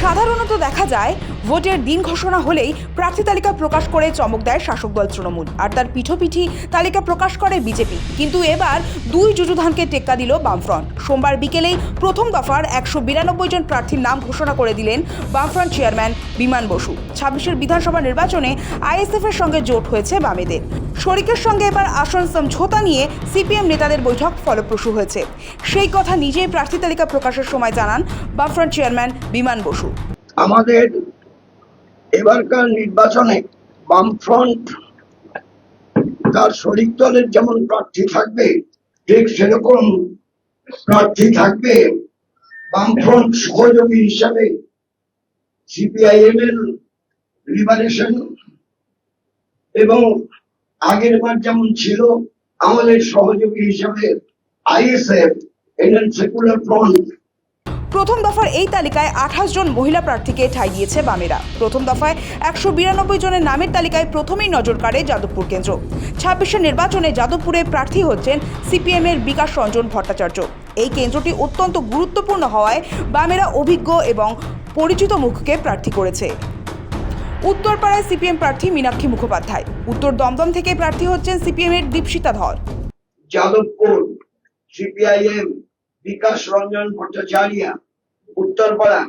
সাধারণত দেখা যায় ভোটের দিন ঘোষণা হলেই প্রার্থী তালিকা প্রকাশ করে চমক দেয় শাসক দল তৃণমূল, আর তার পিঠোপিঠি তালিকা প্রকাশ করে বিজেপি। কিন্তু এবার দুই যুযুধানকে টেক্কা দিল বামফ্রন্ট। সোমবার বিকেলেই প্রথম দফার 192 জন প্রার্থীর নাম ঘোষণা করে দিলেন বামফ্রন্ট চেয়ারম্যান বিমান বসু। 26 বিধানসভা নির্বাচনে আইএসএফ এর সঙ্গে জোট হয়েছে বামেদের। শরিকের সঙ্গে এবার আসন সমঝোতা নিয়ে সিপিএম নেতাদের বৈঠক ফলপ্রসূ হয়েছে, সেই কথা নিজেই প্রার্থী তালিকা প্রকাশের সময় জানান বামফ্রন্ট চেয়ারম্যান বিমান বসু। আমাদের এবারকার নির্বাচনে বামফ্রন্ট তার শরিক দলের যেমন প্রার্থী থাকবে, ঠিক সেরকম প্রার্থী থাকবে বামফ্রন্ট সহযোগী হিসাবে সিপিআইএম এর লিবারেশন, এবং আগের বার যেমন ছিল আমাদের সহযোগী হিসাবে আইএসএফ, ইন্ডিয়ান সেকুলার ফ্রন্ট। প্রথম দফার এই তালিকায় 28 জন মহিলা প্রার্থীকে ঠাঁই দিয়েছে বামেরা। প্রথম দফায় 192 জনের নামের তালিকায় প্রথমেই নজর কাড়ে যাদবপুর কেন্দ্র। 26 নির্বাচনে যাদবপুরে প্রার্থী হচ্ছেন সিপিএম এর বিকাশ রঞ্জন ভট্টাচার্য। এই কেন্দ্রটি অত্যন্ত গুরুত্বপূর্ণ হওয়ায় বামেরা অভিজ্ঞ এবং পরিচিত মুখকে প্রার্থী করেছে। উত্তরপাড়ায় সিপিএম প্রার্থী মীনাক্ষী মুখোপাধ্যায়। উত্তর দমদম থেকে প্রার্থী হচ্ছেন সিপিএম এর দীপশিতা ধর। যাদবপুর সিপিআইএম বিকাশ রঞ্জন ভট্টাচার্য, উত্তরপাড়া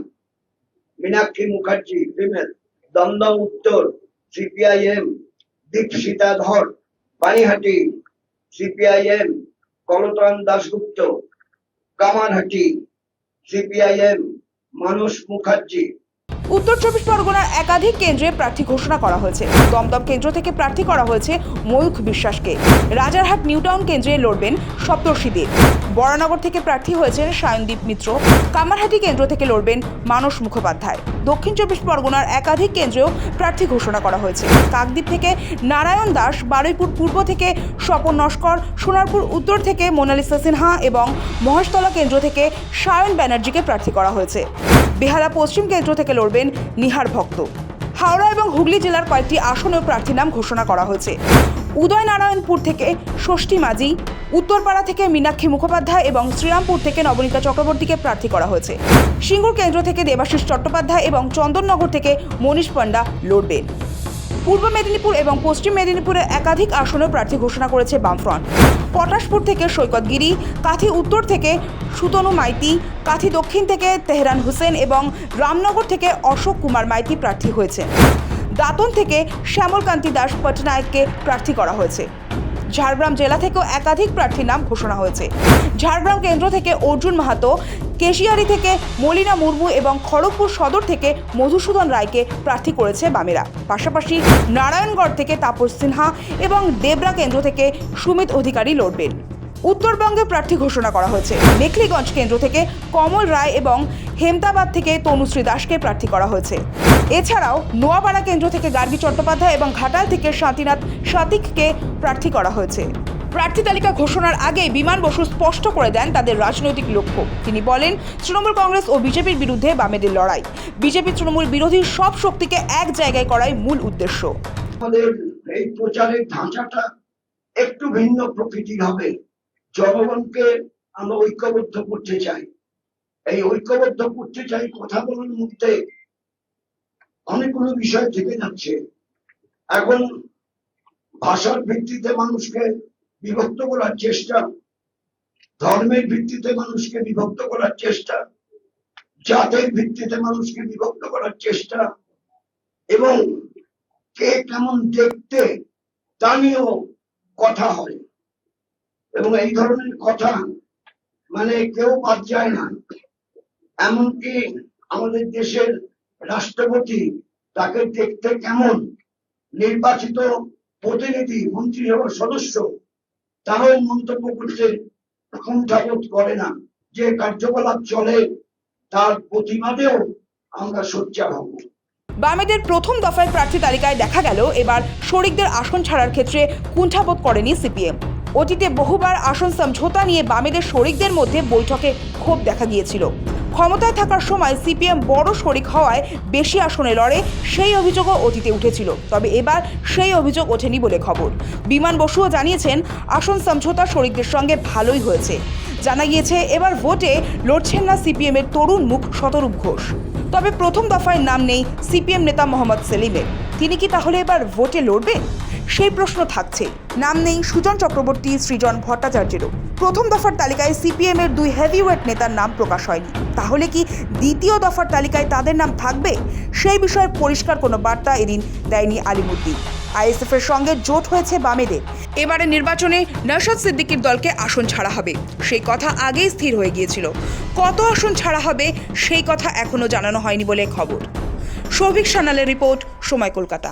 মীনাক্ষী মুখার্জি ফিমেল, দমদম উত্তর সিপিআইএম দীপশিতা ধর, পানিহাটি সিপিআইএম কলতন দাশগুপ্ত, কামারহাটি সিপিআইএম মানস মুখার্জি। উত্তর 24 পরগনার একাধিক কেন্দ্রে প্রার্থী ঘোষণা করা হয়েছে। দমদম কেন্দ্র থেকে প্রার্থী করা হয়েছে ময়ূখ বিশ্বাসকে। রাজারহাট নিউটাউন কেন্দ্রে লড়বেন সপ্তর্ষি দেব। বরানগর থেকে প্রার্থী হয়েছেন সায়নদীপ মিত্র। কামারহাটি কেন্দ্র থেকে লড়বেন মানস মুখোপাধ্যায়। দক্ষিণ 24 পরগনার একাধিক কেন্দ্রেও প্রার্থী ঘোষণা করা হয়েছে। কাকদ্বীপ থেকে নারায়ণ দাস, বারুইপুর পূর্ব থেকে স্বপন নস্কর, সোনারপুর উত্তর থেকে মোনালিসা সিনহা এবং মহেশতলা কেন্দ্র থেকে সায়ন ব্যানার্জিকে প্রার্থী করা হয়েছে। বেহালা পশ্চিম কেন্দ্র থেকে লড়বেন নিহার ভক্ত। হাওড়া এবং হুগলি জেলার কয়েকটি আসনেও প্রার্থীর নাম ঘোষণা করা হয়েছে। উদয়নারায়ণপুর থেকে ষষ্ঠী মাঝি, উত্তরপাড়া থেকে মীনাক্ষী মুখোপাধ্যায় এবং শ্রীরামপুর থেকে নবনীতা চক্রবর্তীকে প্রার্থী করা হয়েছে। সিঙ্গুর কেন্দ্র থেকে দেবাশিস চট্টোপাধ্যায় এবং চন্দননগর থেকে মনীষ পান্ডা লড়বেন। পূর্ব মেদিনীপুর এবং পশ্চিম মেদিনীপুরের একাধিক আসনেও প্রার্থী ঘোষণা করেছে বামফ্রন্ট। পটাশপুর থেকে সৈকত গিরি, কাথি উত্তর থেকে সুতনু মাইতি, কাথি দক্ষিণ থেকে তেহরান হোসেন এবং রামনগর থেকে অশোক কুমার মাইতি প্রার্থী হয়েছেন। দাঁতন থেকে শ্যামলকান্তি দাস পটনায়ককে প্রার্থী করা হয়েছে। ঝাড়গ্রাম জেলা থেকেও একাধিক প্রার্থীর নাম ঘোষণা হয়েছে। ঝাড়গ্রাম কেন্দ্র থেকে অর্জুন মাহাতো, কেশিয়ারি থেকে মলিনা মুর্মু এবং খড়গপুর সদর থেকে মধুসূদন রায়কে প্রার্থী করেছে বামেরা। পাশাপাশি নারায়ণগড় থেকে তাপস সিনহা এবং দেবরা কেন্দ্র থেকে সুমিত অধিকারী লড়বেন। উত্তরবঙ্গে প্রার্থী ঘোষণা করা হয়েছে। মেখলিগঞ্জ কেন্দ্র থেকে কমল রায় এবং হেমতাবাদ থেকে তনুশ্রী দাসকে প্রার্থী করা হয়েছে। এছাড়াও নোয়াপাড়া কেন্দ্র থেকে গার্গী চট্টোপাধ্যায় এবং ঘাটাল থেকে শান্তিনাথ সাতিককে প্রার্থী করা হয়েছে। প্রার্থী তালিকা ঘোষণার আগে বিমান বসু স্পষ্ট করে দেন তাদের রাজনৈতিক লক্ষ্য। তিনি বলেন, তৃণমূল কংগ্রেস ও বিজেপির বিরুদ্ধে বামেদের লড়াই। বিজেপি তৃণমূল বিরোধী সব শক্তিকে এক জায়গায় করাই মূল উদ্দেশ্য। আমাদের এই প্রচারের ধাঁচাটা একটু ভিন্ন প্রকৃতির হবে। জনগণকে আমরা ঐক্যবদ্ধ করতে চাই। এই ঐক্যবদ্ধ করতে চাই কথা বলার মধ্যে অনেকগুলো বিষয় থেকে যাচ্ছে। এখন ভাষার ভিত্তিতে মানুষকে বিভক্ত করার চেষ্টা, ধর্মের ভিত্তিতে মানুষকে বিভক্ত করার চেষ্টা, জাতের ভিত্তিতে মানুষকে বিভক্ত করার চেষ্টা, এবং কে কেমন দেখতে তা নিয়েও কথা হয়। এবং এই ধরনের কথা মানে কেউ বাদ যায় না। এমনকি আমাদের দেশের রাষ্ট্রপতি তাকে দেখতে কেমন, নির্বাচিত প্রতিনিধি মন্ত্রিসভার সদস্য তারাও মন্তব্য করতে কুণ্ঠাবোধ করে না। যে কার্যকলাপ চলে তার প্রতিবাদেও আমরা সোচ্চার হব। বামেদের প্রথম দফায় প্রার্থী তালিকায় দেখা গেল এবার শরিকদের আসন ছাড়ার ক্ষেত্রে কুণ্ঠাবোধ করেনি সিপিএম। অতীতে বহুবার আসন সমঝোতা নিয়ে বামেদের শরিকদের মধ্যে বৈঠকে ক্ষোভ দেখা গিয়েছিল। ক্ষমতায় থাকার সময় সিপিএম বড় শরিক হওয়ায় বেশি আসনে লড়ে, সেই অভিযোগও অতীতে উঠেছিল। তবে এবার সেই অভিযোগ ওঠেনি বলে খবর। বিমান বসুও জানিয়েছেন, আসন সমঝোতা শরিকদের সঙ্গে ভালোই হয়েছে। জানা গিয়েছে, এবার ভোটে লড়ছেন না সিপিএমের তরুণ মুখ শতরূপ ঘোষ। তবে প্রথম দফায় নাম নেই সিপিএম নেতা মোহাম্মদ সেলিমের। তিনি কি তাহলে এবার ভোটে লড়বেন? সেই প্রশ্ন থাকছে। নাম নেই সুজন চক্রবর্তী, সৃজন ভট্টাচার্যেরও। প্রথম দফার তালিকায় সিপিএম এর 2 হেভিওয়েট নেতার নাম প্রকাশ হয়নি। তাহলে কি দ্বিতীয় দফার তালিকায় তাদের নাম থাকবে? সেই বিষয়ে পরিষ্কার কোনো বার্তা এদিন দেয়নি আলিমুদ্দিন। আইএসএফ এর সঙ্গে জোট হয়েছে বামেদের। এবারে নির্বাচনে নওশাদ সিদ্দিকীর দলকে আসন ছাড়া হবে, সেই কথা আগেই স্থির হয়ে গিয়েছিল। কত আসন ছাড়া হবে সেই কথা এখনো জানানো হয়নি বলে খবর। সৌভিক সানালের রিপোর্ট, সময় কলকাতা।